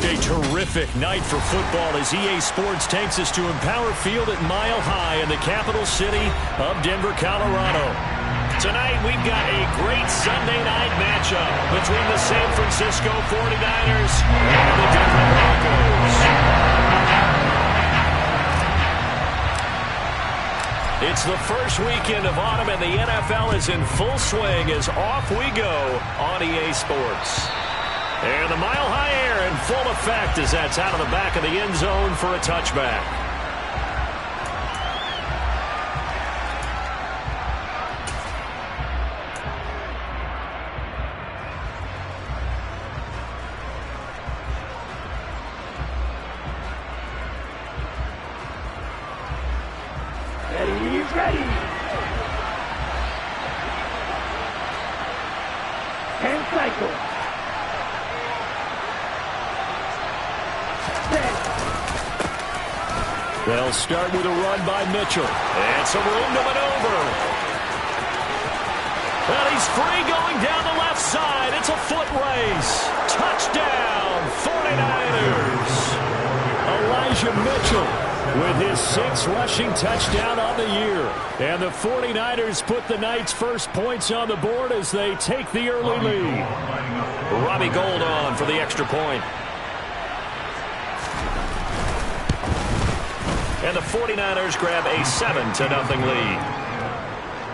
a terrific night for football as EA Sports takes us to Empower Field at Mile High in the capital city of Denver, Colorado. Tonight, we've got a great Sunday night matchup between the San Francisco 49ers and the Denver Broncos. It's the first weekend of autumn, and the NFL is in full swing as off we go on EA Sports. And the Mile High air in full effect as that's out of the back of the end zone for a touchback. Ready. 10 cycles. They'll start with a run by Mitchell. And some room to maneuver. Well, he's free going down the left side. It's a foot race. Touchdown, 49ers. Elijah Mitchell with his 6th rushing touchdown on the year. And the 49ers put the night's first points on the board as they take the early lead. Robbie Gould on for the extra point. And the 49ers grab a 7-0 lead.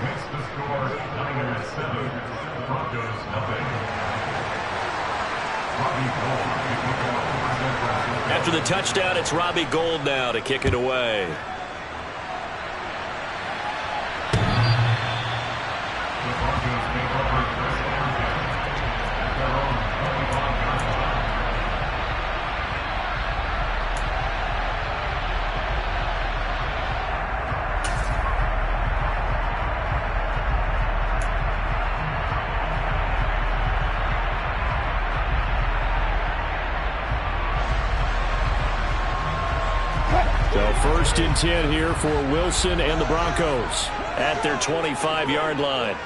Makes the score Niners 7, Broncos 0. After the touchdown, it's Robbie Gould now to kick it away. So 1st and 10 here for Wilson and the Broncos at their 25-yard line.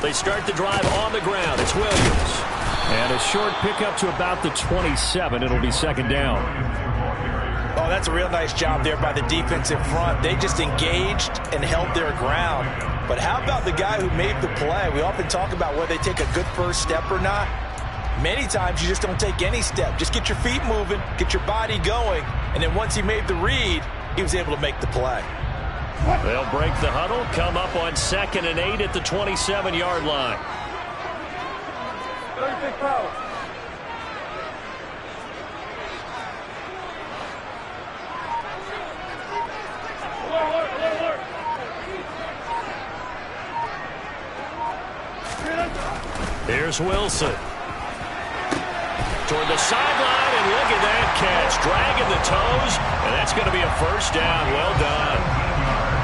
They start the drive on the ground. It's Williams. And a short pickup to about the 27. It'll be 2nd down. Oh, that's a real nice job there by the defensive front. They just engaged and held their ground. But how about the guy who made the play? We often talk about whether they take a good first step or not. Many times you just don't take any step. Just get your feet moving, get your body going, and then once he made the read, he was able to make the play. They'll break the huddle, come up on 2nd and 8 at the 27-yard line. 36 pounds. Here's Wilson. Toward the sideline, and look at that catch. Dragging the toes, and that's going to be a 1st down. Well done.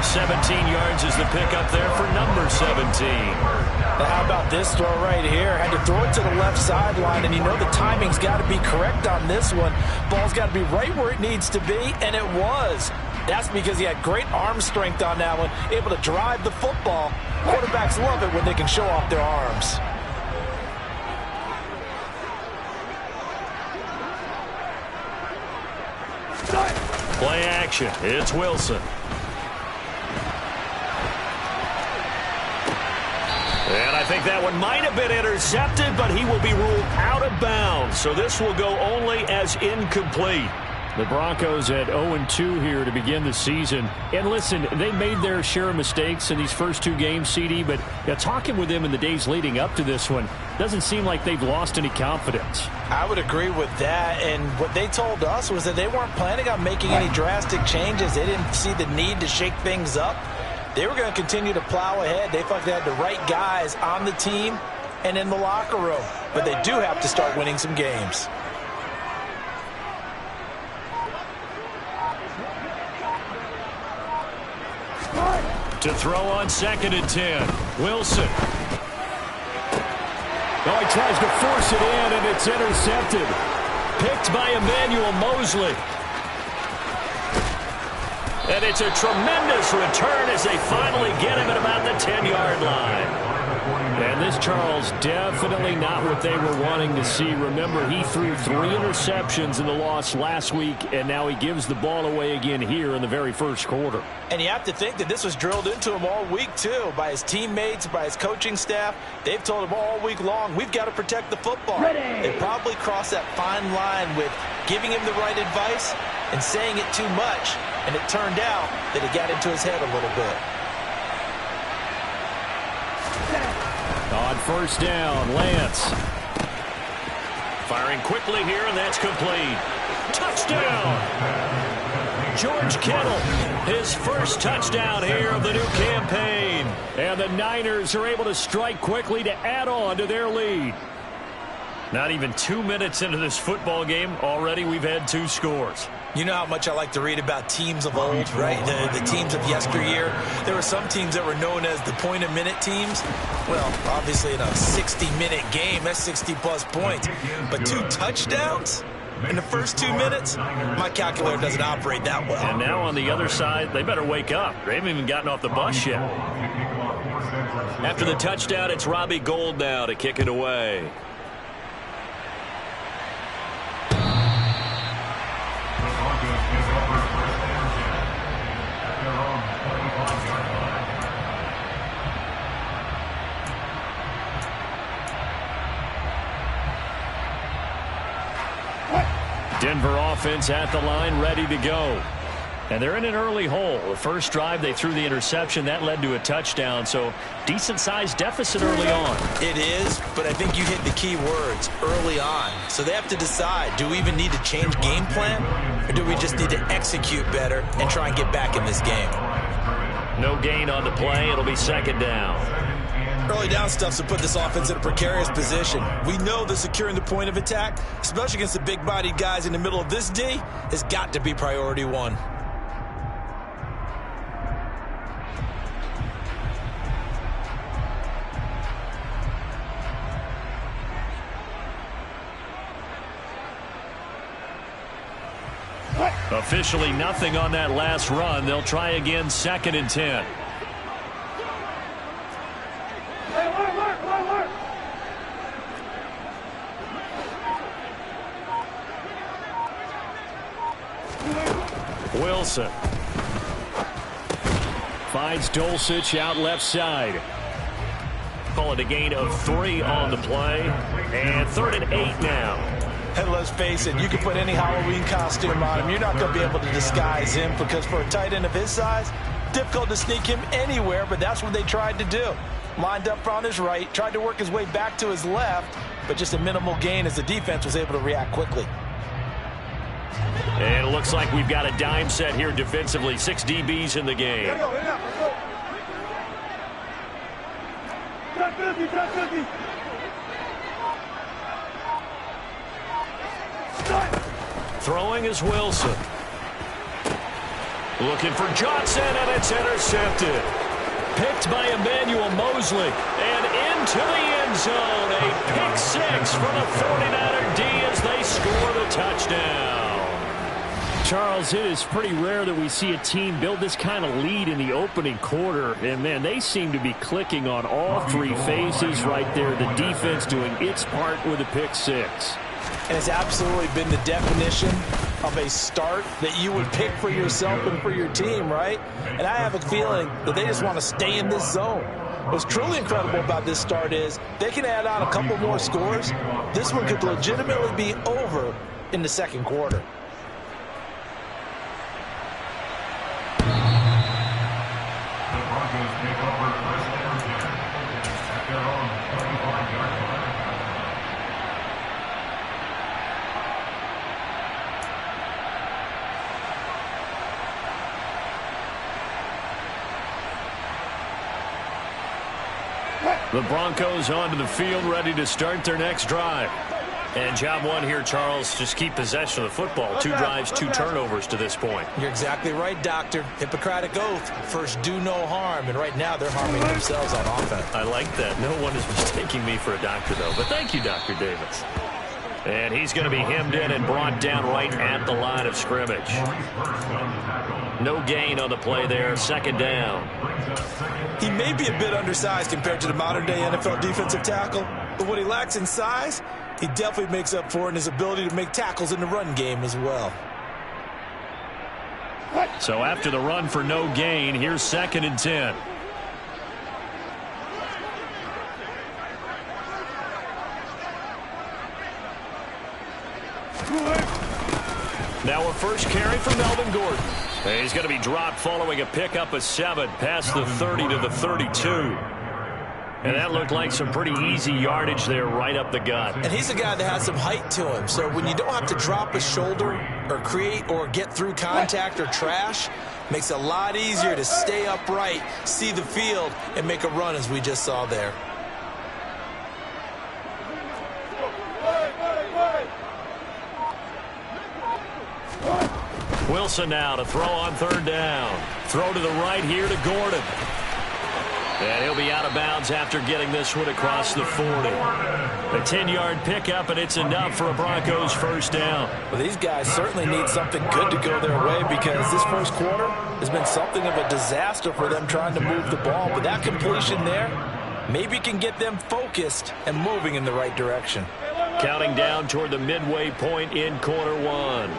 17 yards is the pickup there for number 17. Now how about this throw right here? Had to throw it to the left sideline, and you know the timing's got to be correct on this one. Ball's got to be right where it needs to be, and it was. That's because he had great arm strength on that one, able to drive the football. Quarterbacks love it when they can show off their arms. Play action. It's Wilson. And I think that one might have been intercepted, but he will be ruled out of bounds. So this will go only as incomplete. The Broncos at 0-2 here to begin the season. And listen, they made their share of mistakes in these first 2 games, CD, but talking with them in the days leading up to this one, doesn't seem like they've lost any confidence. I would agree with that, and what they told us was that they weren't planning on making any drastic changes. They didn't see the need to shake things up. They were going to continue to plow ahead. They felt like they had the right guys on the team and in the locker room, but they do have to start winning some games. To throw on 2nd and 10. Wilson. Oh, he tries to force it in, and it's intercepted. Picked by Emmanuel Mosley. And it's a tremendous return as they finally get him at about the 10-yard line. And this, Charles, definitely not what they were wanting to see. Remember, he threw 3 interceptions in the loss last week, and now he gives the ball away again here in the very first quarter. And you have to think that this was drilled into him all week, too, by his teammates, by his coaching staff. They've told him all week long, we've got to protect the football. They probably crossed that fine line with giving him the right advice and saying it too much, and it turned out that it got into his head a little bit. On first down, Lance. Firing quickly here, and that's complete. Touchdown! George Kittle, his first touchdown here of the new campaign. And the Niners are able to strike quickly to add on to their lead. Not even 2 minutes into this football game, already we've had 2 scores. You know how much I like to read about teams of old, right? The teams of yesteryear. There were some teams that were known as the point-a-minute teams. Well, obviously in a 60-minute game, that's 60-plus points. But 2 touchdowns in the first 2 minutes? My calculator doesn't operate that well. And now on the other side, they better wake up. They haven't even gotten off the bus yet. After the touchdown, it's Robbie Gould now to kick it away. Denver offense at the line, ready to go. And they're in an early hole. The first drive, they threw the interception. That led to a touchdown, so decent-sized deficit early on. It is, but I think you hit the key words, early on. So they have to decide, do we even need to change game plan, or do we just need to execute better and try and get back in this game? No gain on the play. It'll be second down. Early down stuff to put this offense in a precarious position. We know that securing the point of attack, especially against the big-bodied guys in the middle of this D, has got to be priority 1. Officially nothing on that last run. They'll try again, 2nd and 10. Wilson finds Dulcich out left side. Call it a gain of 3 on the play. And 3rd and 8 now. And let's face it, you can put any Halloween costume on him. You're not going to be able to disguise him because for a tight end of his size, difficult to sneak him anywhere, but that's what they tried to do. Lined up on his right, tried to work his way back to his left, but just a minimal gain as the defense was able to react quickly. And it looks like we've got a dime set here defensively. 6 DBs in the game. Throwing is Wilson. Looking for Johnson, and it's intercepted. Picked by Emmanuel Mosley. And into the end zone. A pick 6 for the 49er D as they score the touchdown. Charles, it is pretty rare that we see a team build this kind of lead in the opening quarter. And, man, they seem to be clicking on all 3 phases right there. The defense doing its part with a pick 6. And it's absolutely been the definition of a start that you would pick for yourself and for your team, right? And I have a feeling that they just want to stay in this zone. What's truly incredible about this start is they can add on a couple more scores. This one could legitimately be over in the second quarter. The Broncos take over first down at their own 25-yard line. The Broncos onto the field, ready to start their next drive. And job 1 here, Charles, just keep possession of the football. 2 drives, 2 turnovers to this point. You're exactly right, Doctor. Hippocratic oath. First, do no harm. And right now, they're harming themselves on offense. I like that. No one is mistaking me for a doctor, though. But thank you, Dr. Davis. And he's going to be hemmed in and brought down right at the line of scrimmage. No gain on the play there, second down. He may be a bit undersized compared to the modern-day NFL defensive tackle, but what he lacks in size, he definitely makes up for it in his ability to make tackles in the run game as well. So after the run for no gain, here's 2nd and 10. Now a first carry for Melvin Gordon. And he's going to be dropped following a pickup of 7 past the 30 to the 32. And that looked like some pretty easy yardage there right up the gut. And he's a guy that has some height to him. So when you don't have to drop a shoulder or create or get through contact or trash, makes it a lot easier to stay upright, see the field, and make a run as we just saw there. Wilson now to throw on 3rd down. Throw to the right here to Gordon. And he'll be out of bounds after getting this one across the 40. A 10-yard pickup, and it's enough for a Broncos first down. Well, these guys certainly need something good to go their way because this first quarter has been something of a disaster for them trying to move the ball. But that completion there maybe can get them focused and moving in the right direction. Counting down toward the midway point in quarter 1.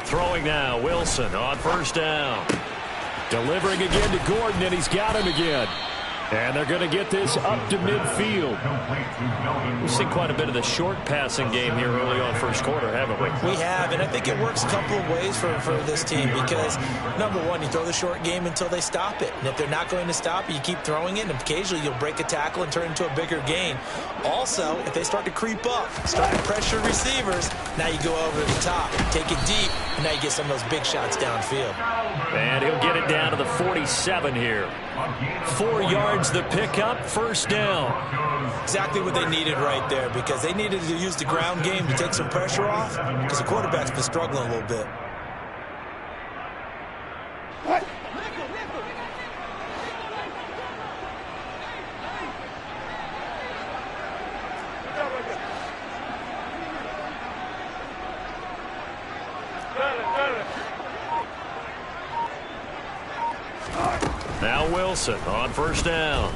Throwing now, Wilson on 1st down. Delivering again to Gordon, and he's got him again. And they're going to get this up to midfield. We've seen quite a bit of the short passing game here early on first quarter, haven't we? We have, and I think it works a couple of ways for this team because, number one, you throw the short game until they stop it. And if they're not going to stop it, you keep throwing it, and occasionally you'll break a tackle and turn it into a bigger gain. Also, if they start to creep up, start to pressure receivers, now you go over the top, take it deep, and now you get some of those big shots downfield. And he'll get it down to the 47 here. 4 yards the pickup, first down. Exactly what they needed right there because they needed to use the ground game to take some pressure off because the quarterback's been struggling a little bit. Now Wilson on 1st down.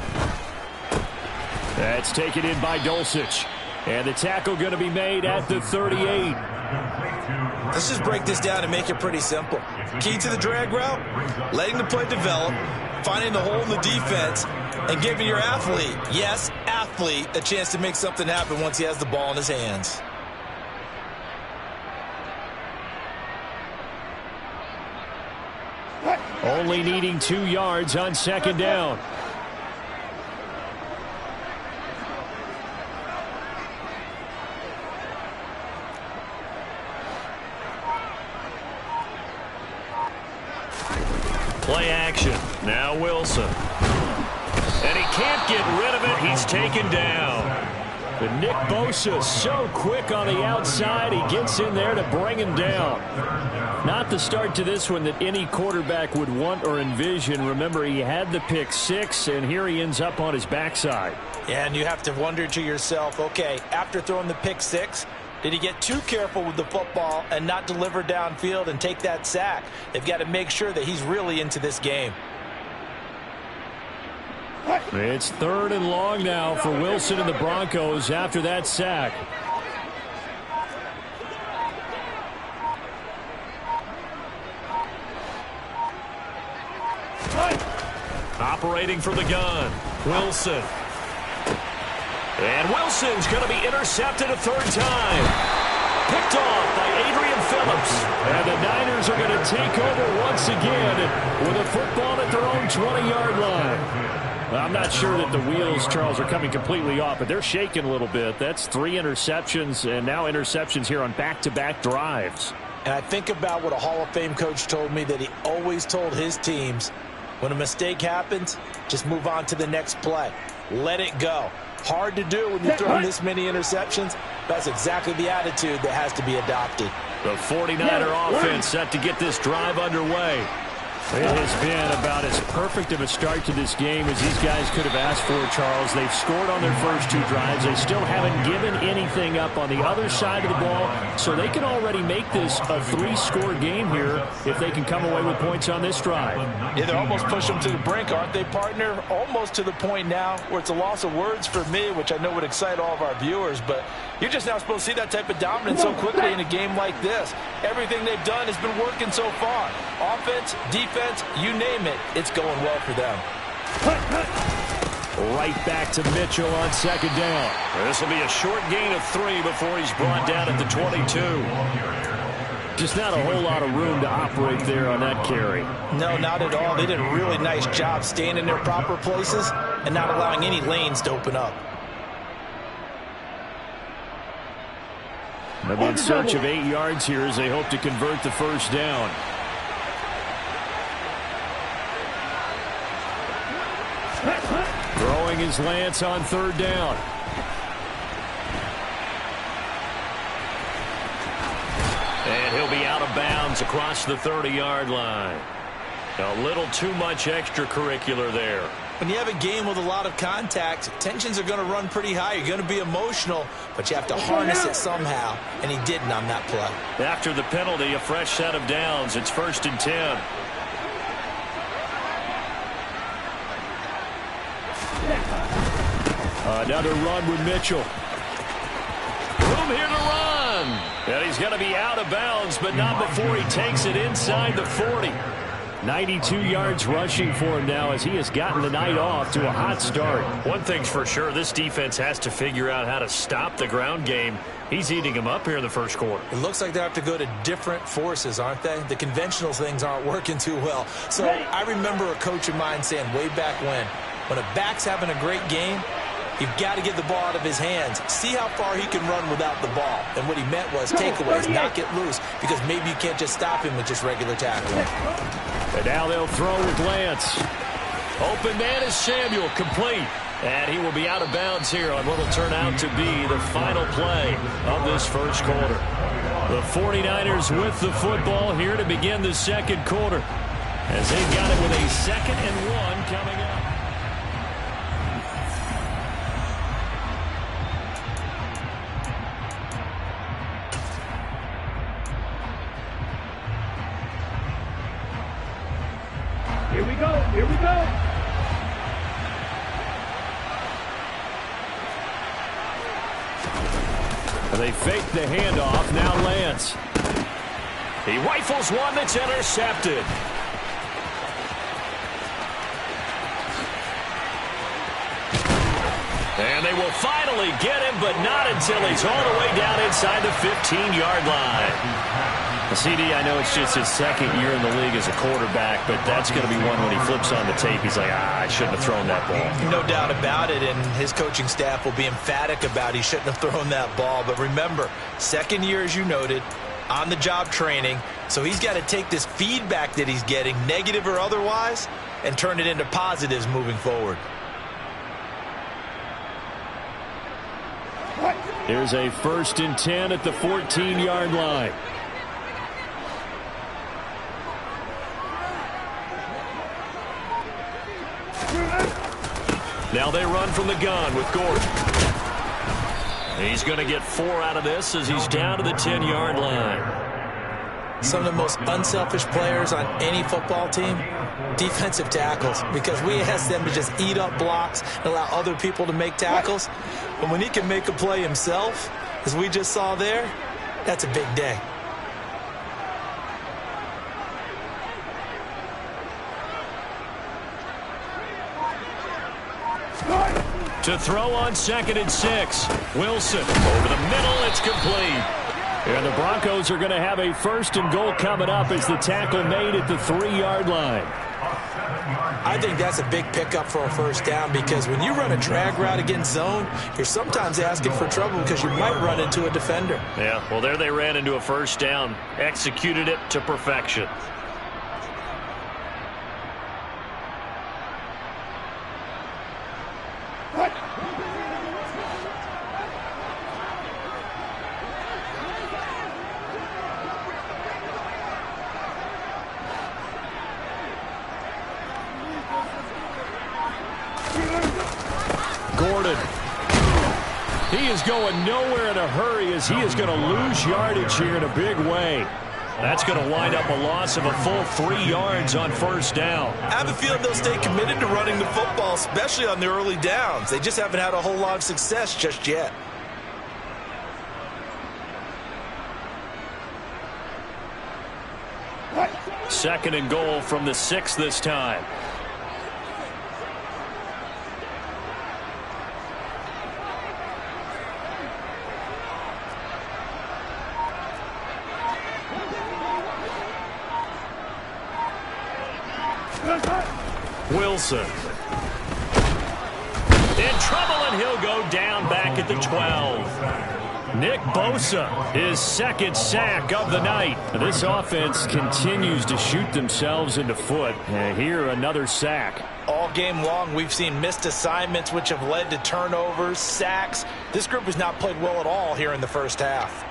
That's taken in by Dulcich. And the tackle going to be made at the 38. Let's just break this down and make it pretty simple. Key to the drag route, letting the play develop, finding the hole in the defense, and giving your athlete, yes, athlete, a chance to make something happen once he has the ball in his hands. Only needing 2 yards on 2nd down. Play action. Now Wilson. And he can't get rid of it. He's taken down. But Nick Bosa so quick on the outside. He gets in there to bring him down. Not the start to this one that any quarterback would want or envision. Remember, he had the pick 6, and here he ends up on his backside. Yeah, and you have to wonder to yourself, okay, after throwing the pick 6, did he get too careful with the football and not deliver downfield and take that sack? They've got to make sure that he's really into this game. It's 3rd and long now for Wilson and the Broncos after that sack. Operating from the gun, Wilson. And Wilson's going to be intercepted a 3rd time. Picked off by Adrian Phillips. And the Niners are going to take over once again with a football at their own 20-yard line. I'm not sure that the wheels, Charles, are coming completely off, but they're shaking a little bit. That's 3 interceptions, and now interceptions here on back-to-back drives. And I think about what a Hall of Fame coach told me that he always told his teams, when a mistake happens, just move on to the next play. Let it go. Hard to do when you're throwing this many interceptions. That's exactly the attitude that has to be adopted. The 49er offense set to get this drive underway. It has been about as perfect of a start to this game as these guys could have asked for, Charles. They've scored on their first 2 drives. They still haven't given anything up on the other side of the ball, so they can already make this a 3-score game here if they can come away with points on this drive. Yeah, they're almost pushing them to the brink, aren't they, partner? Almost to the point now where it's a loss of words for me, which I know would excite all of our viewers, but you're just now supposed to see that type of dominance so quickly in a game like this. Everything they've done has been working so far. Offense, defense, you name it, it's going well for them. Right back to Mitchell on second down. This will be a short gain of 3 before he's brought down at the 22. Just not a whole lot of room to operate there on that carry. No, not at all. They did a really nice job staying in their proper places and not allowing any lanes to open up. They'll be in search of 8 yards here as they hope to convert the first down. Throwing is Lance on third down. And he'll be out of bounds across the 30-yard line. A little too much extracurricular there. When you have a game with a lot of contact, tensions are going to run pretty high. You're going to be emotional, but you have to harness it somehow, and he didn't on that play. After the penalty, a fresh set of downs. It's 1st and 10. Another run with Mitchell. Room here to run. And he's going to be out of bounds, but not before he takes it inside the 40. 92 yards rushing for him now as he has gotten the night off to a hot start. One thing's for sure, this defense has to figure out how to stop the ground game. He's eating him up here in the first quarter. It looks like they have to go to different forces, aren't they? The conventional things aren't working too well. So I remember a coach of mine saying way back when a back's having a great game, you've got to get the ball out of his hands. See how far he can run without the ball. And what he meant was takeaways, not get loose, because maybe you can't just stop him with just regular tackling. And now they'll throw with Lance. Open man is Samuel, complete. And he will be out of bounds here on what will turn out to be the final play of this first quarter. The 49ers with the football here to begin the second quarter, as they've got it with a 2nd and 1 coming up. Here we go. Here we go. They fake the handoff. Now Lance. He rifles one that's intercepted. And they will finally get him, but not until he's all the way down inside the 15-yard line. CD, I know it's just his 2nd year in the league as a quarterback, but that's going to be one when he flips on the tape. He's like, I shouldn't have thrown that ball. No doubt about it, and his coaching staff will be emphatic about he shouldn't have thrown that ball. But remember, 2nd year, as you noted, on-the-job training, so he's got to take this feedback that he's getting, negative or otherwise, and turn it into positives moving forward. Here's a 1st and 10 at the 14-yard line. Now they run from the gun with Gordon. He's going to get 4 out of this as he's down to the 10-yard line. Some of the most unselfish players on any football team, defensive tackles, because we ask them to just eat up blocks and allow other people to make tackles. But when he can make a play himself, as we just saw there, that's a big day. To throw on 2nd and 6. Wilson over the middle. It's complete. And the Broncos are going to have a 1st and goal coming up as the tackle made at the 3-yard line. I think that's a big pickup for a first down, because when you run a drag route against zone, you're sometimes asking for trouble because you might run into a defender. Yeah, well, there they ran into a first down. Executed it to perfection. He is going nowhere in a hurry as he is going to lose yardage here in a big way. That's going to wind up a loss of a full 3 yards on first down. I have a feeling they'll stay committed to running the football, especially on the early downs. They just haven't had a whole lot of success just yet. Second and goal from the 6 this time. Wilson. In trouble, and he'll go down back at the 12. Nick Bosa, his second sack of the night. This offense continues to shoot themselves in the foot. And here, another sack. All game long, we've seen missed assignments, which have led to turnovers, sacks. This group has not played well at all here in the first half.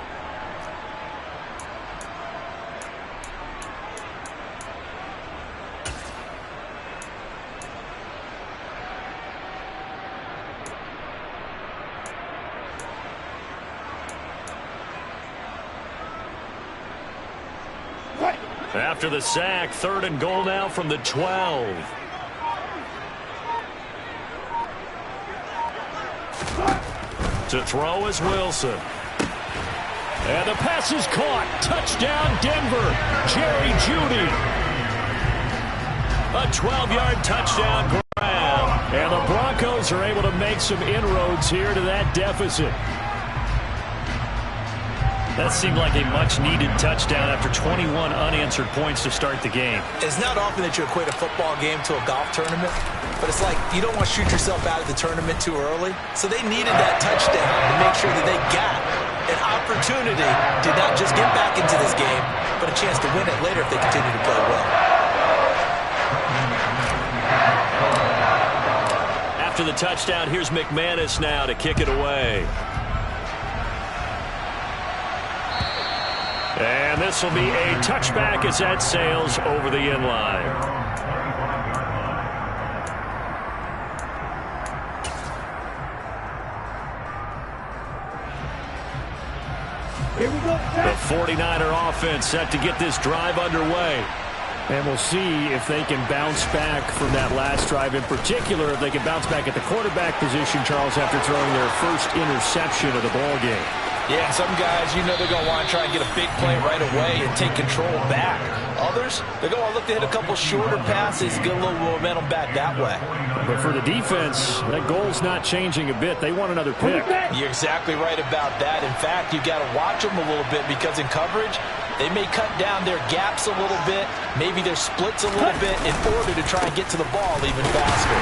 After the sack, third and goal now from the 12. To throw is Wilson. And the pass is caught. Touchdown, Denver. Jerry Jeudy. A 12-yard touchdown grab. And the Broncos are able to make some inroads here to that deficit. That seemed like a much-needed touchdown after 21 unanswered points to start the game. It's not often that you equate a football game to a golf tournament, but it's like you don't want to shoot yourself out of the tournament too early. So they needed that touchdown to make sure that they got an opportunity to not just get back into this game, but a chance to win it later if they continue to play well. After the touchdown, here's McManus now to kick it away. And this will be a touchback as that sails over the end line. Here we go. The 49er offense set to get this drive underway. And we'll see if they can bounce back from that last drive. In particular, if they can bounce back at the quarterback position, Charles, after throwing their first interception of the ball game. Yeah, and some guys, you know they're going to want to try and get a big play right away and take control back. Others, they're going to look to hit a couple shorter passes, get a little momentum back that way. But for the defense, that goal's not changing a bit. They want another pick. You're exactly right about that. In fact, you've got to watch them a little bit because in coverage, they may cut down their gaps a little bit, maybe their splits a little bit in order to try and get to the ball even faster.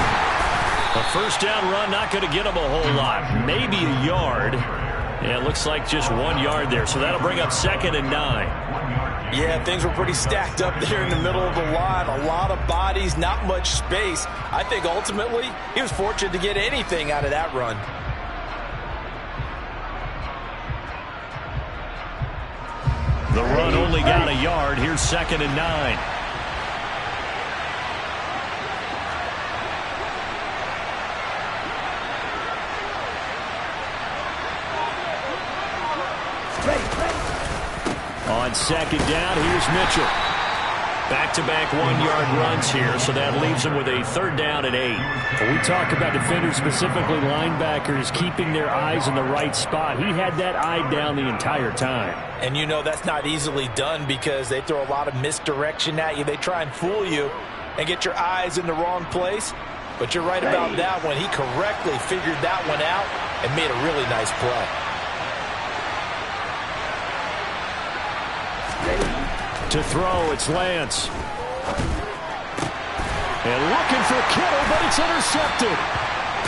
A first down run, not going to get them a whole lot. Maybe a yard. Yeah, it looks like just 1 yard there, so that'll bring up 2nd and 9. Yeah, things were pretty stacked up there in the middle of the line. A lot of bodies, not much space. I think ultimately he was fortunate to get anything out of that run. The run only got a yard. Here's 2nd and 9. On 2nd down, here's Mitchell. Back-to-back 1-yard runs here, so that leaves them with a 3rd down and 8. When we talk about defenders, specifically linebackers, keeping their eyes in the right spot, he had that eye down the entire time. And you know that's not easily done because they throw a lot of misdirection at you. They try and fool you and get your eyes in the wrong place. But you're right about that one. He correctly figured that one out and made a really nice play. To throw, it's Lance. And looking for Kittle, but it's intercepted.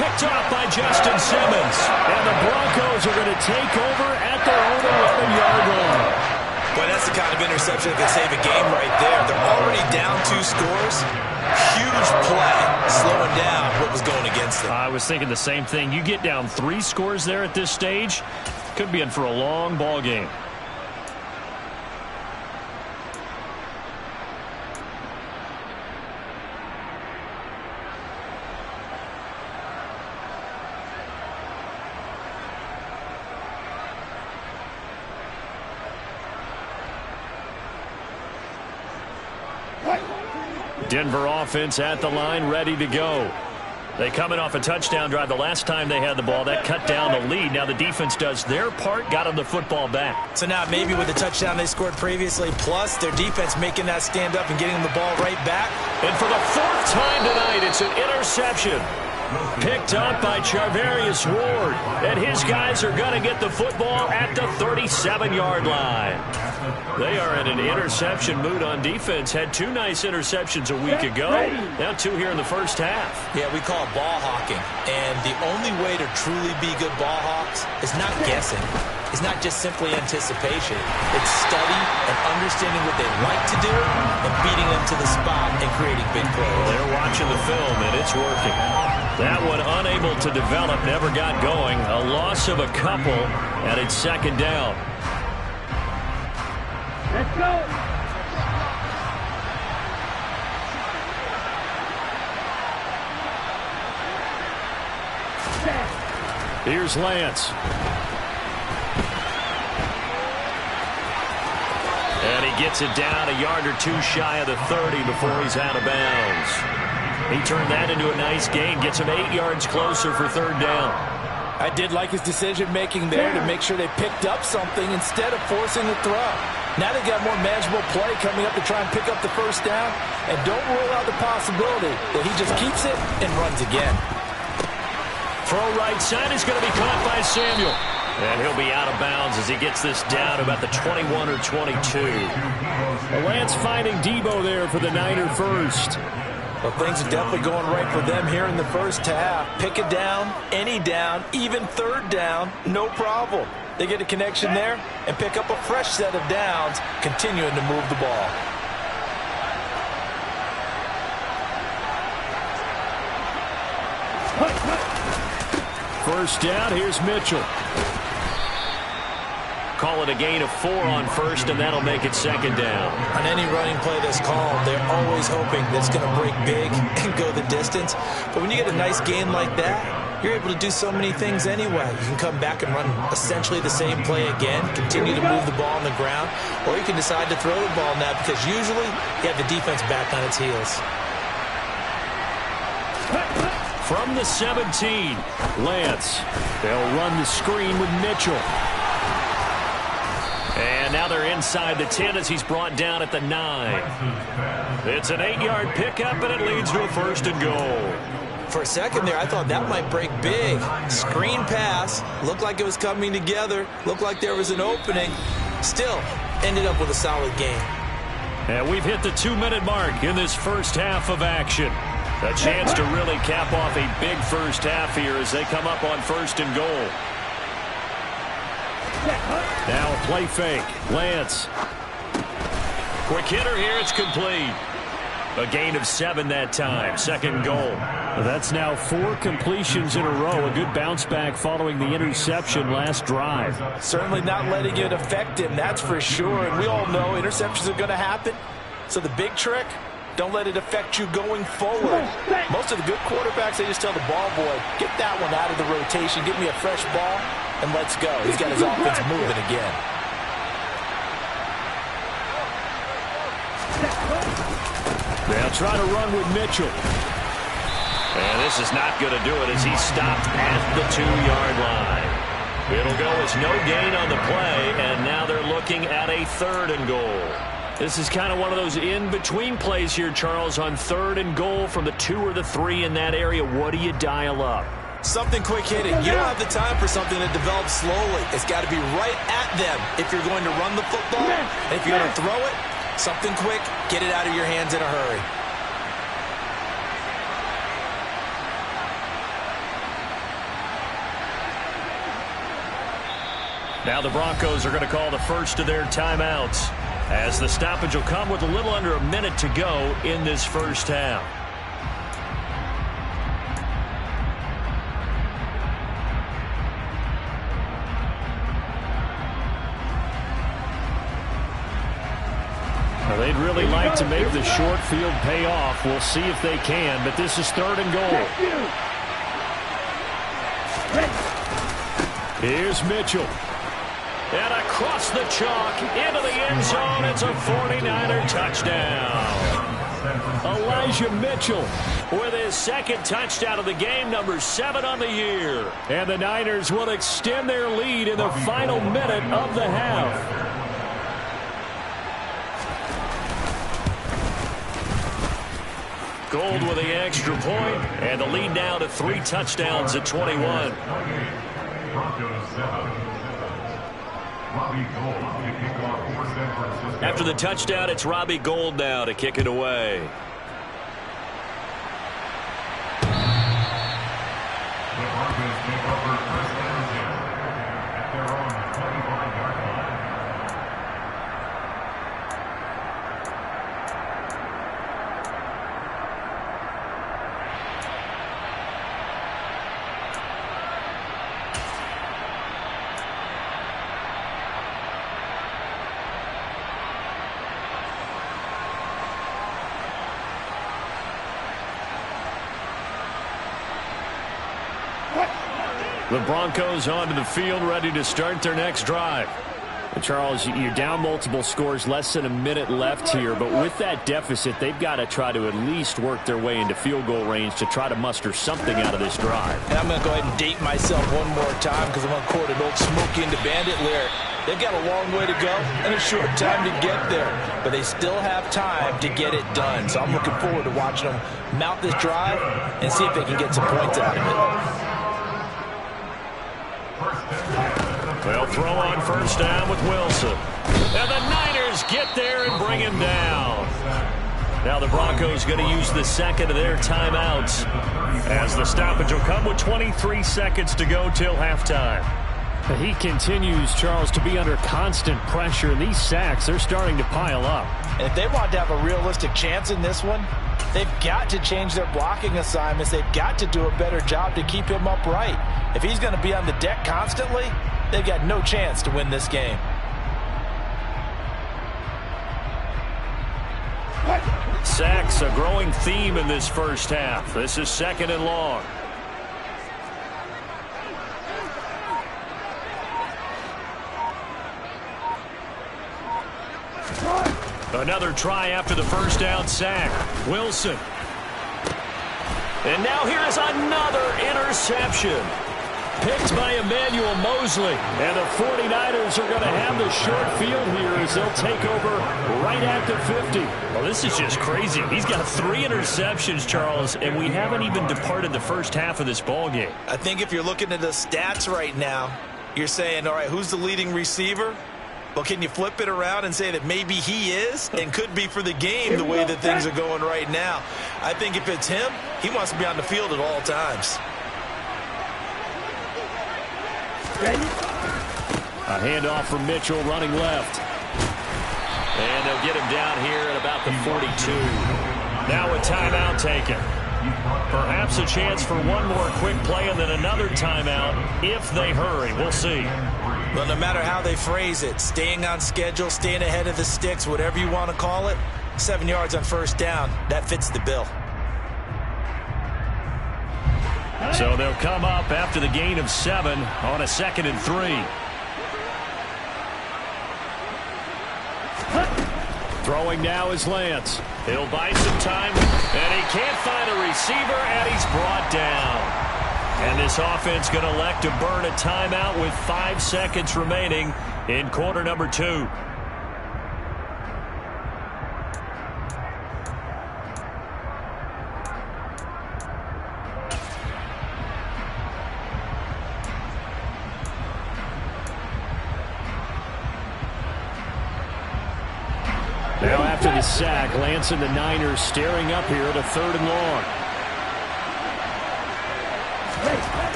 Picked off by Justin Simmons. And the Broncos are going to take over at their own 11-yard line. Boy, that's the kind of interception that can save a game right there. They're already down 2 scores. Huge play, slowing down what was going against them. I was thinking the same thing. You get down 3 scores there at this stage, could be in for a long ball game. Denver offense at the line, ready to go. They coming off a touchdown drive the last time they had the ball. That cut down the lead. Now the defense does their part, got them the football back. So now maybe with the touchdown they scored previously, plus their defense making that stand up and getting them the ball right back. And for the fourth time tonight, it's an interception. Picked up by Charvarius Ward. And his guys are going to get the football at the 37-yard line. They are in an interception mood on defense. Had 2 nice interceptions a week ago. Now 2 here in the first half. Yeah, we call it ball hawking. And the only way to truly be good ball hawks is not guessing. It's not just simply anticipation. It's study and understanding what they like to do and beating them to the spot and creating big plays. They're watching the film, and it's working. That one unable to develop, never got going. A loss of a couple, and it's second down. Let's go. Here's Lance. And he gets it down a yard or 2 shy of the 30 before he's out of bounds. He turned that into a nice gain, gets him 8 yards closer for third down. I did like his decision-making there to make sure they picked up something instead of forcing the throw. Now they got more manageable play coming up to try and pick up the first down. And don't rule out the possibility that he just keeps it and runs again. Throw right side is going to be caught by Samuel. And he'll be out of bounds as he gets this down about the 21 or 22. Lance finding Debo there for the Niner first. Well, things are definitely going right for them here in the first half. Pick a down, any down, even third down, no problem. They get a connection there and pick up a fresh set of downs, continuing to move the ball. First down, here's Mitchell. Call it a gain of 4 on first, and that'll make it second down. On any running play that's called, they're always hoping that it's going to break big and go the distance. But when you get a nice gain like that, you're able to do so many things anyway. You can come back and run essentially the same play again, continue to move the ball on the ground, or you can decide to throw the ball now because usually you have the defense back on its heels. From the 17, Lance. They'll run the screen with Mitchell. And now they're inside the 10 as he's brought down at the 9. It's an 8-yard pickup, and it leads to a first and goal. For a second there, I thought that might break big. Screen pass. Looked like it was coming together. Looked like there was an opening. Still, ended up with a solid game. And we've hit the 2-minute mark in this first half of action. A chance to really cap off a big first half here as they come up on first and goal. Now a play fake. Lance. Quick hitter here. It's complete. A gain of 7 that time. Second goal. That's now 4 completions in a row. A good bounce back following the interception last drive. Certainly not letting it affect him, that's for sure. And we all know interceptions are going to happen. So the big trick, don't let it affect you going forward. Most of the good quarterbacks, they just tell the ball boy, get that one out of the rotation, give me a fresh ball, and let's go. He's got his offense moving again. They'll try to run with Mitchell. And this is not going to do it as he's stopped at the 2-yard line. It'll go as no gain on the play, and now they're looking at a third and goal. This is kind of one of those in-between plays here, Charles, on third and goal from the 2 or the 3 in that area. What do you dial up? Something quick hitting. You don't have the time for something that develops slowly. It's got to be right at them if you're going to run the football. And if you're going to throw it, something quick, get it out of your hands in a hurry. Now the Broncos are going to call the first of their timeouts, as the stoppage will come with a little under a minute to go in this first half. Now they'd really like to make the short field pay off. We'll see if they can, but this is third and goal. Here's Mitchell. And across the chalk into the end zone. It's a 49er touchdown. Elijah Mitchell with his second touchdown of the game, number 7 on the year. And the Niners will extend their lead in the final minute of the half. Gold with the extra point, and the lead now to 3 touchdowns at 21. After the touchdown, it's Robbie Gould now to kick it away. The Broncos take over first down at their own 25-yard line. The Broncos onto the field, ready to start their next drive. And Charles, you're down multiple scores, less than a minute left here, but with that deficit, they've got to try to at least work their way into field goal range to try to muster something out of this drive. And I'm going to go ahead and date myself one more time because I'm going to quote an old Smokey and the Bandit lyric. They've got a long way to go and a short time to get there, but they still have time to get it done. So I'm looking forward to watching them mount this drive and see if they can get some points out of it. They'll throw on first down with Wilson. And the Niners get there and bring him down. Now the Broncos going to use the second of their timeouts, as the stoppage will come with 23 seconds to go till halftime. He continues, Charles, to be under constant pressure. These sacks are starting to pile up. And if they want to have a realistic chance in this one, they've got to change their blocking assignments. They've got to do a better job to keep him upright. If he's going to be on the deck constantly, they've got no chance to win this game. Sacks, a growing theme in this first half. This is 2nd and long. Another try after the first down sack. Wilson. And now here is another interception. Picked by Emmanuel Mosley. And the 49ers are going to have the short field here as they'll take over right at the 50. Well, this is just crazy. He's got 3 interceptions, Charles, and we haven't even departed the first half of this ballgame. I think if you're looking at the stats right now, you're saying, all right, who's the leading receiver? Well, can you flip it around and say that maybe he is and could be for the game the way that things are going right now? I think if it's him, he wants to be on the field at all times. A handoff from Mitchell running left. And they'll get him down here at about the 42. Now a timeout taken. Perhaps a chance for one more quick play and then another timeout if they hurry. We'll see. Well, no matter how they phrase it, staying on schedule, staying ahead of the sticks, whatever you want to call it, 7 yards on first down, that fits the bill. So they'll come up after the gain of 7 on a 2nd and 3. Throwing now is Lance. He'll buy some time, and he can't find a receiver, and he's brought down. And this offense going to elect to burn a timeout with 5 seconds remaining in quarter number 2. Now after the sack, Lance and the Niners staring up here at a 3rd and long.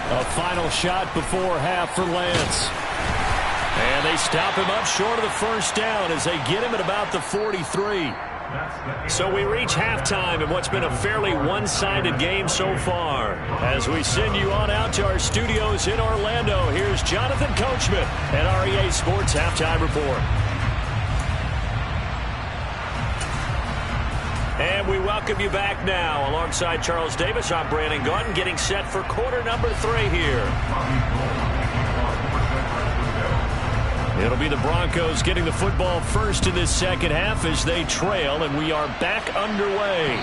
A final shot before half for Lance. And they stop him up short of the first down as they get him at about the 43. So we reach halftime in what's been a fairly one-sided game so far. As we send you on out to our studios in Orlando, here's Jonathan Coachman at REA Sports Halftime Report. And we welcome you back now. Alongside Charles Davis, I'm Brandon Gaudin, getting set for quarter number 3 here. It'll be the Broncos getting the football first in this second half as they trail, and we are back underway.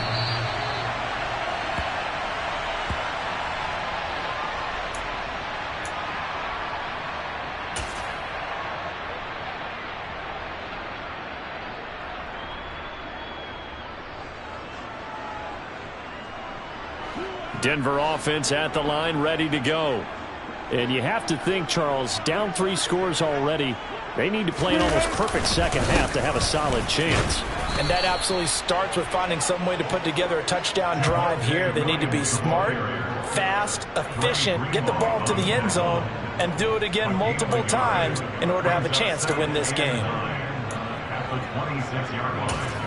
Denver offense at the line, ready to go. And you have to think, Charles, down 3 scores already. They need to play an almost perfect second half to have a solid chance. And that absolutely starts with finding some way to put together a touchdown drive here. They need to be smart, fast, efficient, get the ball to the end zone, and do it again multiple times in order to have a chance to win this game. At the 26-yard line.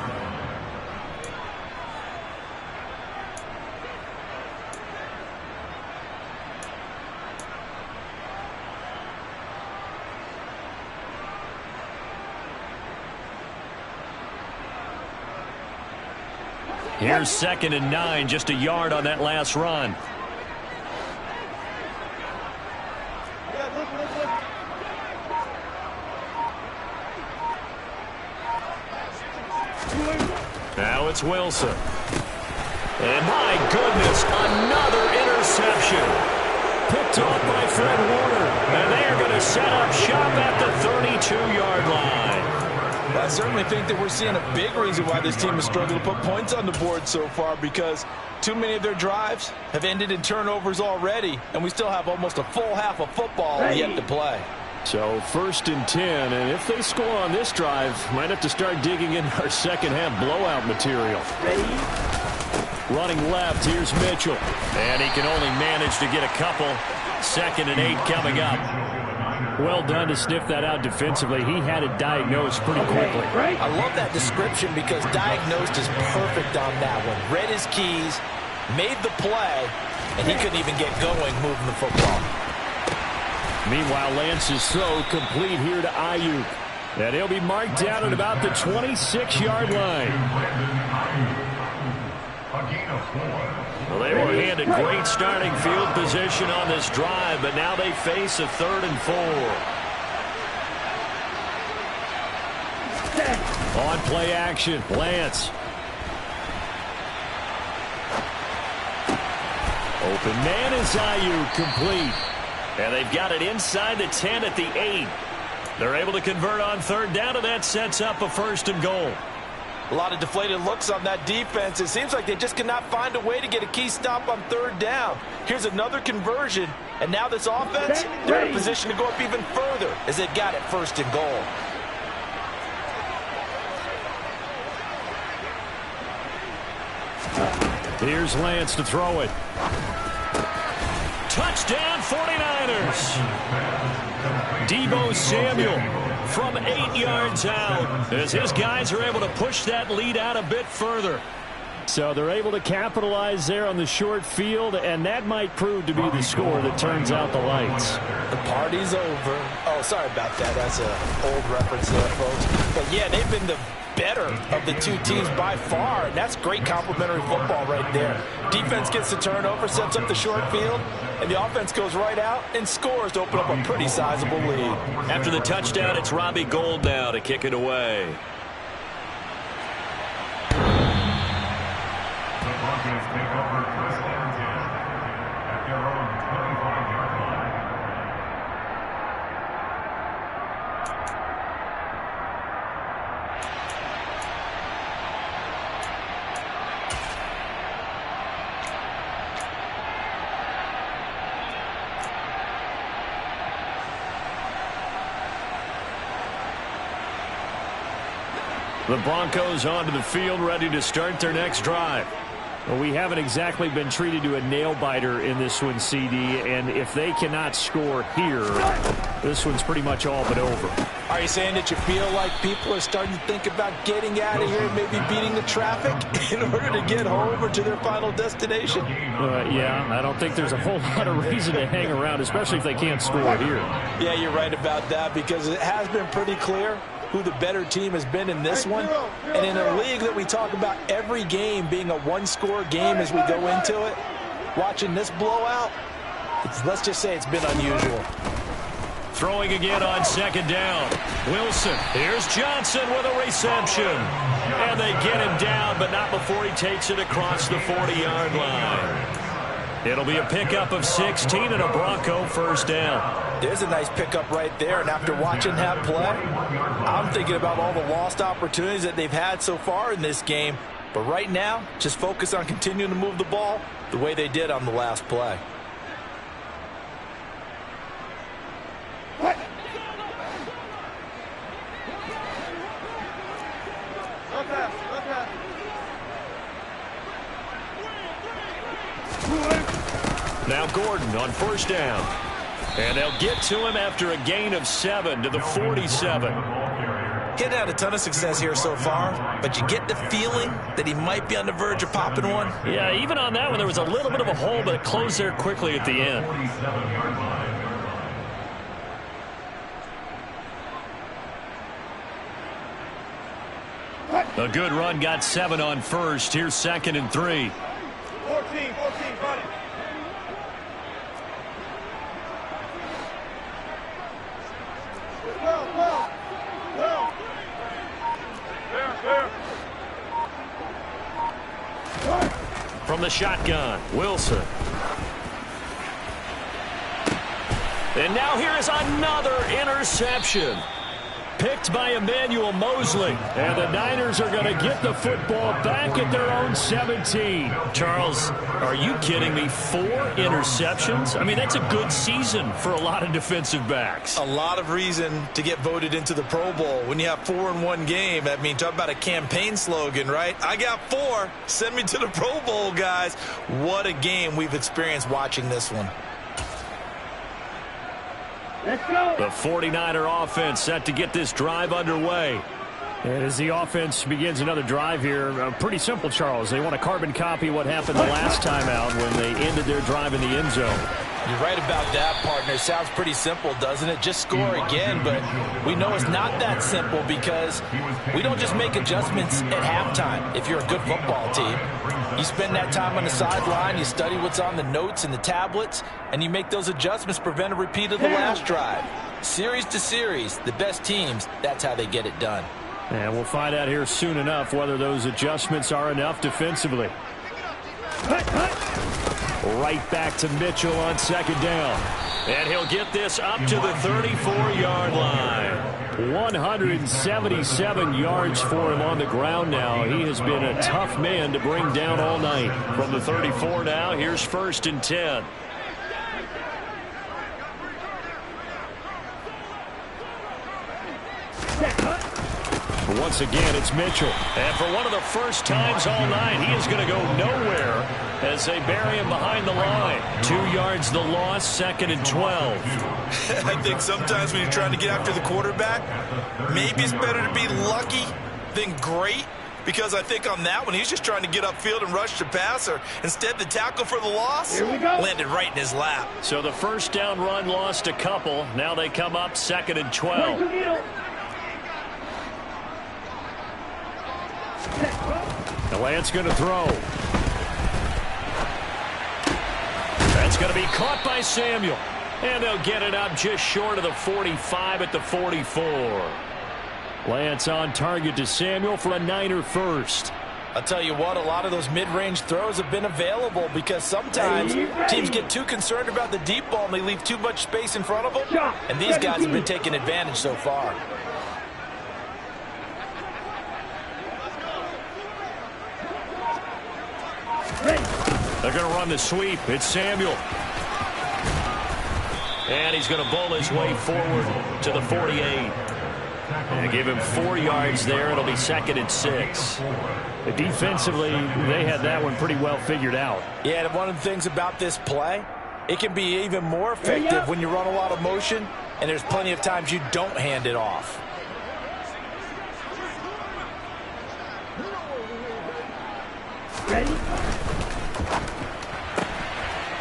Here's 2nd and 9, just a yard on that last run. Now it's Wilson. And my goodness, another interception. Picked off by Fred Warner. And they are going to set up shop at the 32-yard line. I certainly think that we're seeing a big reason why this team has struggled to put points on the board so far, because too many of their drives have ended in turnovers already, and we still have almost a full half of football yet to play. So 1st and 10, and if they score on this drive, might have to start digging in our second half blowout material. Running left, here's Mitchell. And he can only manage to get a couple. 2nd and 8 coming up. Well done to sniff that out defensively. He had it diagnosed pretty quickly. I love that description because diagnosed is perfect on that one. Read his keys, made the play, and he couldn't even get going moving the football. Meanwhile, Lance's throw complete here to Ayuk. And he'll be marked down at about the 26-yard line. Well, they were handed great starting field position on this drive, but now they face a 3rd and 4. On play action, Lance. Open man is Ayuk, complete. And they've got it inside the 10 at the 8. They're able to convert on 3rd down, and that sets up a 1st and goal. A lot of deflated looks on that defense. It seems like they just cannot find a way to get a key stop on 3rd down. Here's another conversion, and now this offense, they're in a position to go up even further as they've got it 1st and goal. Here's Lance to throw it. Touchdown 49ers. Deebo Samuel from 8 yards out as his guys are able to push that lead out a bit further. So they're able to capitalize there on the short field, and that might prove to be the score that turns out the lights. The party's over. Oh, sorry about that. That's an old reference there, folks. But, yeah, they've been the better of the two teams by far, and that's great complimentary football right there. Defense gets the turnover, sets up the short field, and the offense goes right out and scores to open up a pretty sizable lead. After the touchdown, it's Robbie Gould now to kick it away. The Broncos take over 1st and 10 at their own 25-yard line. The Broncos onto the field, ready to start their next drive. Well, we haven't exactly been treated to a nail-biter in this one, CD, and if they cannot score here, this one's pretty much all but over. Are you saying that you feel like people are starting to think about getting out of here, maybe beating the traffic in order to get home or to their final destination? Yeah, I don't think there's a whole lot of reason to hang around, especially if they can't score here. Yeah, you're right about that, because it has been pretty clear who the better team has been in this one. And in a league that we talk about every game being a one-score game as we go into it, watching this blowout, let's just say it's been unusual. Throwing again on second down. Wilson. Here's Johnson with a reception. And they get him down, but not before he takes it across the 40-yard line. It'll be a pickup of 16 and a Bronco first down. There's a nice pickup right there, and after watching that play, I'm thinking about all the lost opportunities that they've had so far in this game. But right now, just focus on continuing to move the ball the way they did on the last play. Now Gordon on first down. And they'll get to him after a gain of 7 to the 47. He's had a ton of success here so far, but you get the feeling that he might be on the verge of popping one. Yeah, even on that one, there was a little bit of a hole, but it closed there quickly at the end. A good run, got 7 on first. Here's 2nd and 3. 14, buddy. From the shotgun, Wilson. And now here is another interception. Picked by Emmanuel Mosley. And the Niners are going to get the football back at their own 17. Charles, are you kidding me? 4 interceptions? I mean, that's a good season for a lot of defensive backs. A lot of reason to get voted into the Pro Bowl. When you have 4 in one game, I mean, talk about a campaign slogan, right? I got 4. Send me to the Pro Bowl, guys. What a game we've experienced watching this one. Let's go. The 49er offense set to get this drive underway. And as the offense begins another drive here, pretty simple, Charles. They want a carbon copy of what happened the last time out when they ended their drive in the end zone. You're right about that, partner. Sounds pretty simple, doesn't it? Just score again, but we know it's not that simple because we don't just make adjustments at halftime. If you're a good football team, you spend that time on the sideline, you study what's on the notes and the tablets, and you make those adjustments, prevent a repeat of the last drive. Series to series, the best teams, that's how they get it done. And we'll find out here soon enough whether those adjustments are enough defensively. Right back to Mitchell on second down. And he'll get this up to the 34-yard line. 177 yards for him on the ground now. He has been a tough man to bring down all night. From the 34 now, here's 1st and 10. Once again, it's Mitchell. And for one of the first times all night, he is going to go nowhere as they bury him behind the line. 2 yards the loss, 2nd and 12. I think sometimes when you're trying to get after the quarterback, maybe it's better to be lucky than great. Because I think on that one, he's just trying to get upfield and rush the passer. Instead, the tackle for the loss landed right in his lap. So the first down run lost a couple. Now they come up 2nd and 12. The Lance going to throw. That's going to be caught by Samuel. And they'll get it up just short of the 45 at the 44. Lance on target to Samuel for a Niner first. I'll tell you what, a lot of those mid-range throws have been available because sometimes teams get too concerned about the deep ball and they leave too much space in front of them. And these guys have been taking advantage so far. They're going to run the sweep. It's Samuel. And he's going to bowl his way forward to the 48. And give him 4 yards there. It'll be 2nd and 6. Defensively, they had that one pretty well figured out. Yeah, and one of the things about this play, it can be even more effective when you run a lot of motion, and there's plenty of times you don't hand it off. Ready?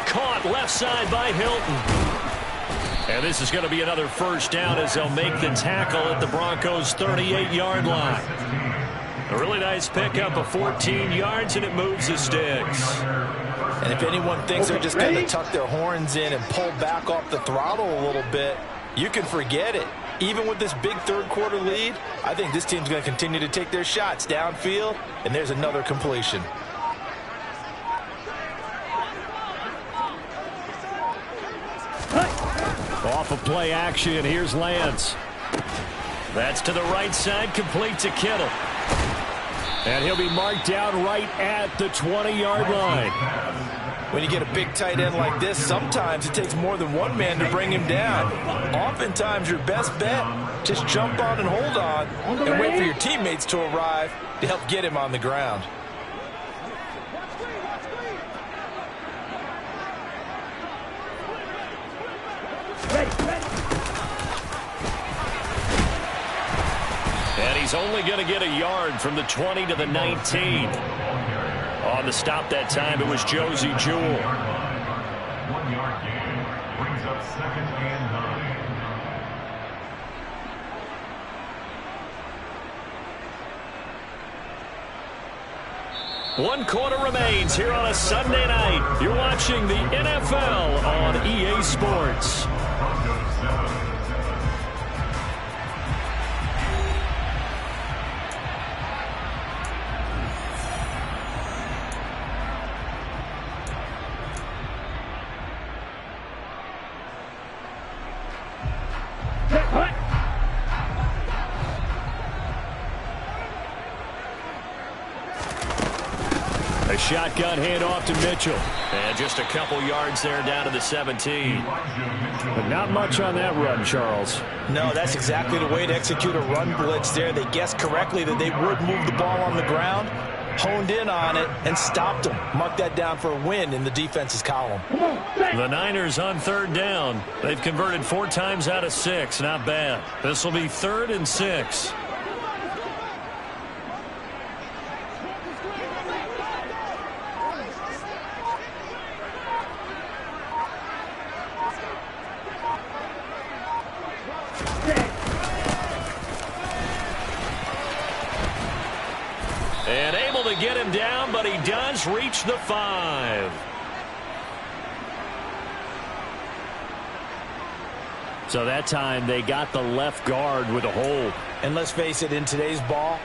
Caught left side by Hilton. And this is going to be another first down as they'll make the tackle at the Broncos' 38-yard line. A really nice pickup of 14 yards, and it moves the sticks. And if anyone thinks they're just going to tuck their horns in and pull back off the throttle a little bit, You can forget it. Even with this big third-quarter lead, I think this team's going to continue to take their shots downfield, and there's another completion. Off of play action, here's Lance. That's to the right side, complete to Kittle. And he'll be marked down right at the 20-yard line. When you get a big tight end like this, sometimes it takes more than one man to bring him down. Oftentimes, your best bet, just jump on and hold on and wait for your teammates to arrive to help get him on the ground. And he's only going to get a yard from the 20 to the 19. On the stop that time, it was Josie Jewell. 1 yard gain brings up 2nd and 9. 1 quarter remains here on a Sunday night. You're watching the NFL on EA Sports. Broncos 7. A shotgun handoff to Mitchell. And just a couple yards there down to the 17. But not much on that run, Charles. No, that's exactly the way to execute a run blitz there. They guessed correctly that they would move the ball on the ground, honed in on it, and stopped them. Mark that down for a win in the defense's column. The Niners on 3rd down. They've converted 4 times out of 6. Not bad. This will be 3rd and 6. And able to get him down, but he does reach the 5. So that time they got the left guard with a hold. And let's face it, in today's ball,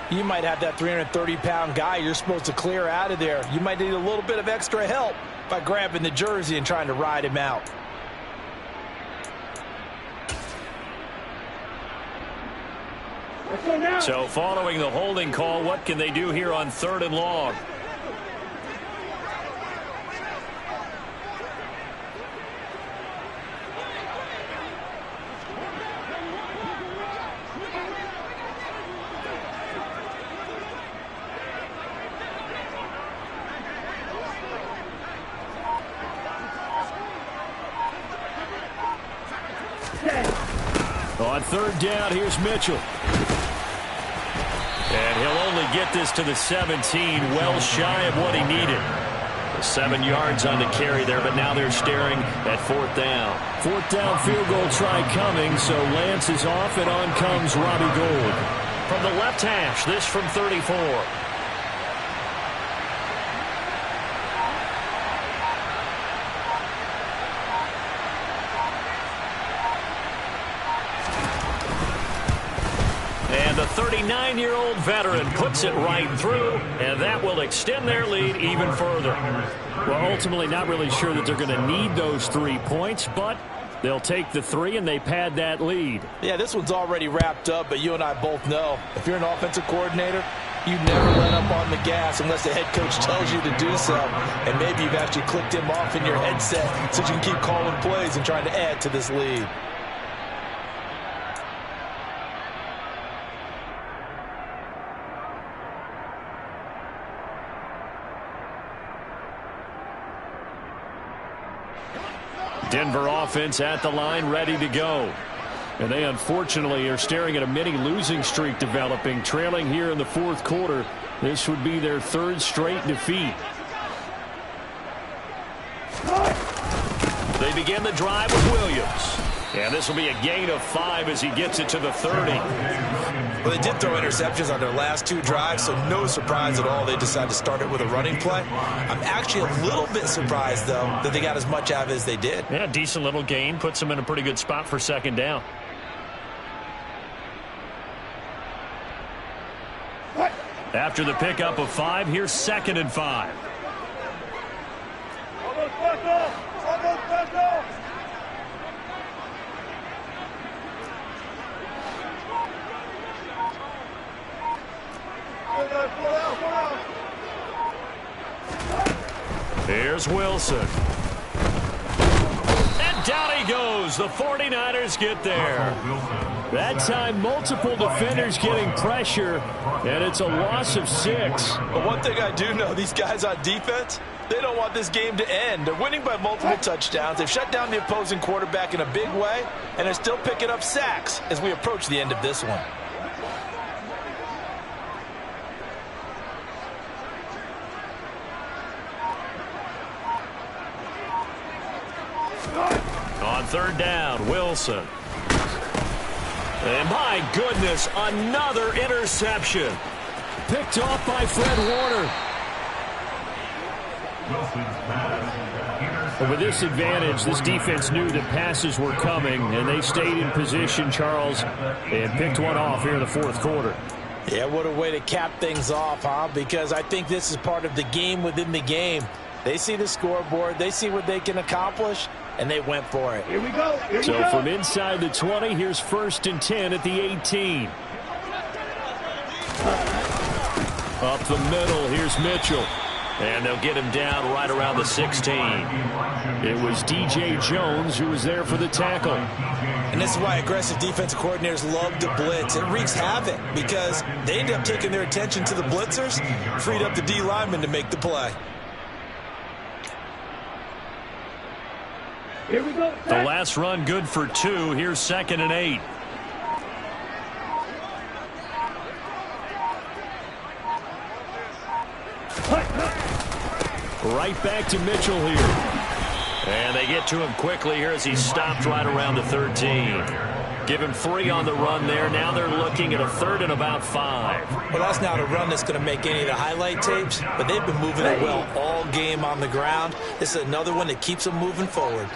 you might have that 330-pound guy you're supposed to clear out of there. You might need a little bit of extra help by grabbing the jersey and trying to ride him out. So following the holding call, what can they do here on 3rd and long? On 3rd down, here's Mitchell. And he'll only get this to the 17, well shy of what he needed. 7 yards on the carry there, but now they're staring at 4th down. 4th down field goal try coming, so Lance is off, and on comes Robbie Gould. From the left hash, this from 34. And the 39-year-old veteran puts it right through, and that will extend their lead even further. Well, ultimately not really sure that they're going to need those 3 points, but they'll take the 3 and they pad that lead. Yeah, this one's already wrapped up, but you and I both know if you're an offensive coordinator, you never let up on the gas unless the head coach tells you to do so. And maybe you've actually clicked him off in your headset so you can keep calling plays and trying to add to this lead. Denver offense at the line, ready to go. And they unfortunately are staring at a mini losing streak developing, trailing here in the 4th quarter. This would be their 3rd straight defeat. They begin the drive with Williams. And this will be a gain of 5 as he gets it to the 30. Well, they did throw interceptions on their last 2 drives, so no surprise at all they decided to start it with a running play. I'm actually a little bit surprised, though, that they got as much out of it as they did. Yeah, decent little gain. Puts them in a pretty good spot for second down. After the pickup of 5, here's 2nd and 5. Almost back off. Almost back off. Here's Wilson. And down he goes. The 49ers get there. That time, multiple defenders getting pressure, and it's a loss of 6. But one thing I do know, these guys on defense, they don't want this game to end. They're winning by multiple touchdowns. They've shut down the opposing quarterback in a big way, and they're still picking up sacks as we approach the end of this one. On 3rd down, Wilson. And my goodness, another interception. Picked off by Fred Warner. But with this advantage, this defense knew that passes were coming, and they stayed in position, Charles, and picked one off here in the 4th quarter. Yeah, what a way to cap things off, huh? Because I think this is part of the game within the game. They see the scoreboard, they see what they can accomplish, and they went for it. Here we go. Here we So go. from inside the 20, here's 1st and 10 at the 18. Up the middle, here's Mitchell. And they'll get him down right around the 16. It was DJ Jones who was there for the tackle. And this is why aggressive defensive coordinators love to blitz. It wreaks havoc because they end up taking their attention to the blitzers, freed up the D lineman to make the play. Here we go. The last run good for 2. Here's 2nd and 8. Right back to Mitchell here. And they get to him quickly here as he stopped right around the 13. Give him 3 on the run there. Now they're looking at a 3rd and about 5. Well, that's not a run that's going to make any of the highlight tapes, but they've been moving it well all game on the ground. This is another one that keeps them moving forward.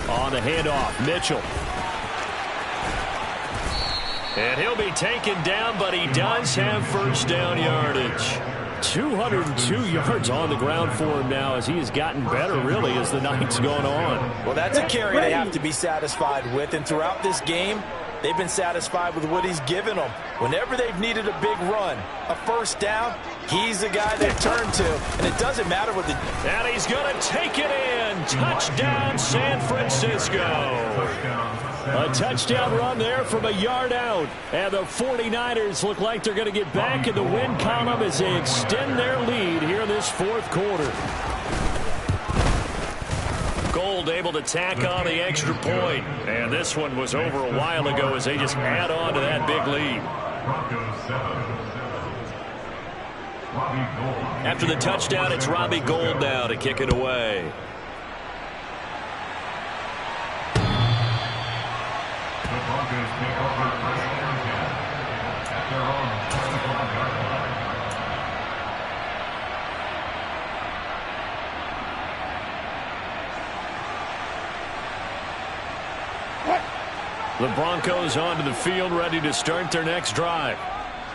On the handoff, Mitchell. And he'll be taken down, but he does have 1st down yardage. 202 yards on the ground for him now as he has gotten better, really, as the night's gone on. Well, that's a carry they have to be satisfied with, and throughout this game, they've been satisfied with what he's given them. Whenever they've needed a big run, a 1st down, he's the guy they turn to, and it doesn't matter what the... And he's going to take it in. Touchdown, San Francisco. A touchdown run there from a yard out. And the 49ers look like they're going to get back in the win column as they extend their lead here in this 4th quarter. Gold able to tack on the extra point. And this one was over a while ago as they just add on to that big lead. After the touchdown, it's Robbie Gould now to kick it away. The Broncos take over first and 10 at their own 25-yard line. The Broncos onto the field, ready to start their next drive.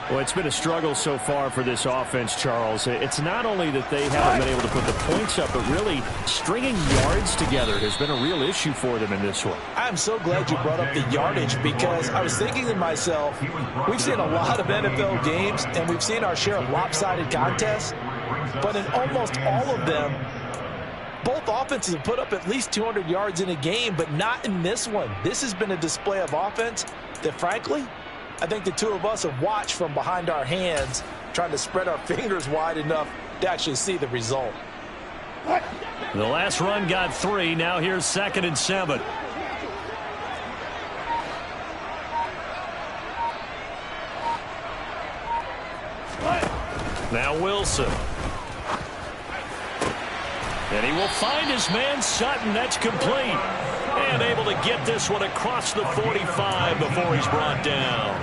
Well, it's been a struggle so far for this offense, Charles. It's not only that they haven't been able to put the points up, but really stringing yards together has been a real issue for them in this one. I'm so glad you brought up the yardage because I was thinking to myself, we've seen a lot of NFL games and we've seen our share of lopsided contests, but in almost all of them, both offenses have put up at least 200 yards in a game, but not in this one. This has been a display of offense that, frankly, I think the two of us have watched from behind our hands, trying to spread our fingers wide enough to actually see the result. The last run got 3. Now here's 2nd and 7. Now Wilson. And he will find his man Sutton. That's complete. And able to get this one across the 45 before he's brought down.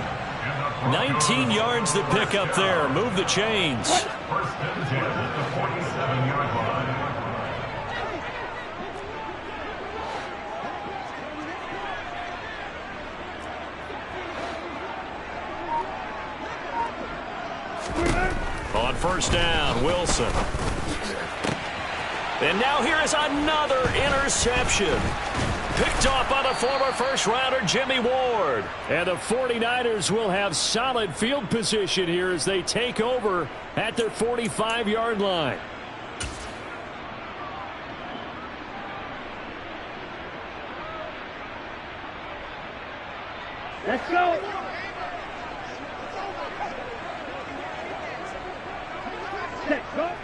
19 yards to pick up there. Move the chains. First and 10 at the 47-yard line. On first down, Wilson. And now here is another interception. Picked off by the former first-rounder Jimmy Ward. And the 49ers will have solid field position here as they take over at their 45-yard line. Let's go.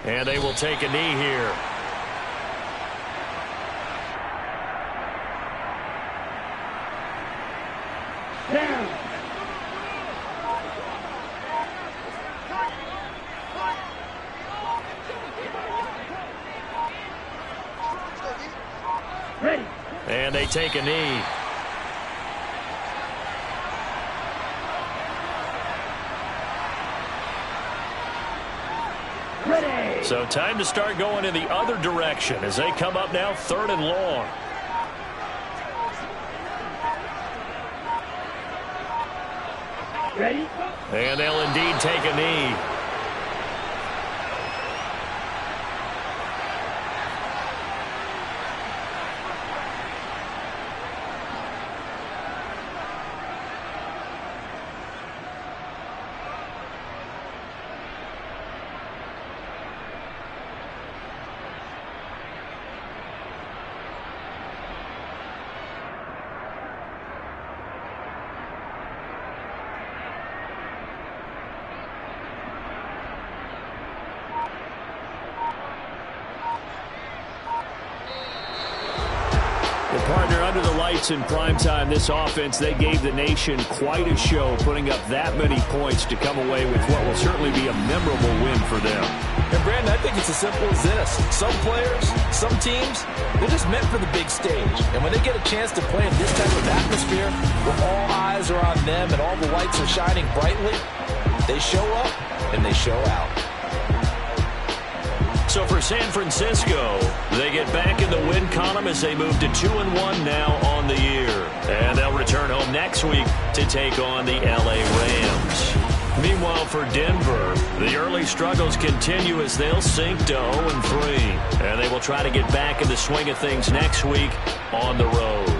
And they will take a knee here. Down. Ready. And they take a knee. Ready. So time to start going in the other direction as they come up now 3rd and long. Ready. And they'll indeed take a knee. Partner, under the lights in primetime, this offense, they gave the nation quite a show, putting up that many points to come away with what will certainly be a memorable win for them. And, Brandon, I think it's as simple as this. Some players, some teams, they're just meant for the big stage. And when they get a chance to play in this type of atmosphere, where all eyes are on them and all the lights are shining brightly, they show up and they show out. So for San Francisco, they get back in the win column as they move to 2-1 now on the year. And they'll return home next week to take on the LA Rams. Meanwhile, for Denver, the early struggles continue as they'll sink to 0-3. And they will try to get back in the swing of things next week on the road.